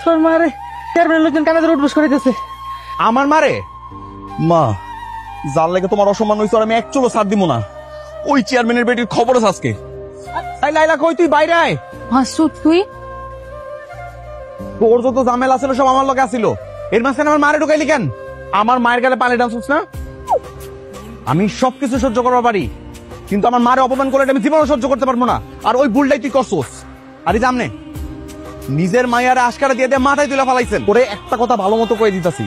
তোর মারে চেয়ারম্যানের লোকজন কানে ধরে উঠবস করিতেছে। আমার মারে? মা, যার লেগে তোমার অসম্মান হয়েছে আমি এক চুলো ছাড় দিব না। ওই চেয়ারম্যানের বেটির খবর আছে আজকে। তাই লাইলা কই তুই বাইরে আয়। মাসুদ তুই? তোর যত ঝামেলা ছিল সব আমার লোকে আসিল, এর মাঝখানে আমার মারে ঢুকাইলি কেন? আমার মায়ের গালে পানি ডান্স না? আমি সবকিছু সহ্য করতে পারি, কিন্তু আমার মারে অপমান করে আমি জীবনও সহ্য করতে পারবো না। আর ওই ভুলটাই তুই করছোস। আরে জামনে নিজের মায়ারে আশকারা দিয়ে দিয়ে মাথায় তুলে ফেলাইছেন। ওরে একটা কথা ভালো মতো কয়ে দিতাছি,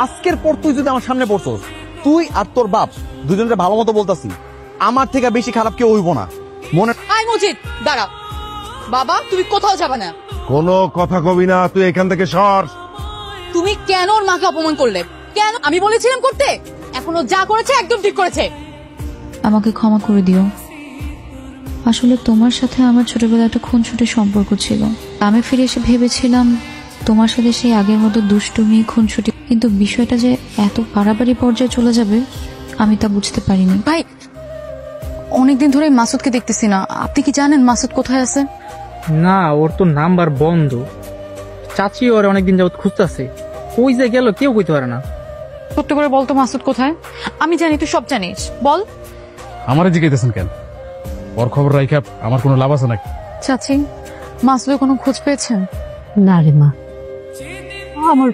আজকের পর তুই যদি আমার সামনে পড়ছস, তুই আর তোর বাপ দুজনকে ভালো মতো বলতাছি, আমার থেকে বেশি খারাপ কেউ হইব না। মনে আই মজিদ দাঁড়া। বাবা তুমি কোথাও যাবে না। কোনো কথা কবি না, তুই এখান থেকে সর। তুমি কেন ওর মাকে অপমান করলে? কেন? আমি বলেছিলাম করতে? এখনো যা করেছে একদম ঠিক করেছে। আমাকে ক্ষমা করে দিও। আসলে তোমার সাথে আমার ছোটবেলায় একটা খুনসুটির সম্পর্ক ছিল। আমি ফিরে এসে ভেবেছিলাম তোমার সাথে সেই আগের মতো দুষ্টুমি খুনসুটি, কিন্তু বিষয়টা যে এত বাড়াবাড়ি পর্যায়ে চলে যাবে আমি তা বুঝতে পারিনি। ভাই অনেকদিন ধরে মাসুদকে দেখতেছি না, আপনি কি জানেন মাসুদ কোথায় আছে? না, ওর তো নাম্বার বন্ধ। চাচি ওর অনেকদিন যাবত খুঁজতেছে, কই যে গেল কেউ কইতে পারে না। সত্য করে বলতো মাসুদ কোথায়? আমি জানি তুই সব জানিস, বল। আমারে জিজ্ঞাসেন কেন? ওর খবর রাইখা আমার কোনো লাভ আছে নাকি? চাচি মাসুদের কোনো খোঁজ পেয়েছেন? না রে মা, আমার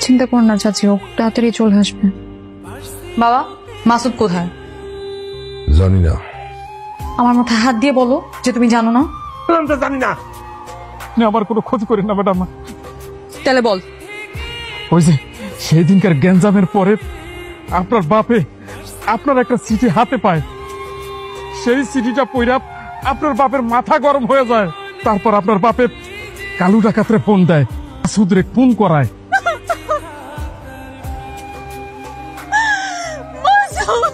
চিন্তা কর না চাচি, ও তাড়াতাড়ি চলে আসবে। বাবা মাসুদ কোথায়? জানি না। আমার মাথায় হাত দিয়ে বলো যে তুমি জানো না। জানি না। আপনি আমার কোনো খোঁজ করেন না ম্যাডাম। তাহলে বল। ওই যে সেই দিনকার গ্যাঞ্জামের পরে আপনার বাপে আপনার একটা চিঠি হাতে পায়, সেই চিঠিটা পইরা আপনার বাপের মাথা গরম হয়ে যায়। তারপর আপনার বাপে কালু ডাকাতরে ফোন দেয়, সুদরে খুন করায়। মাসুদ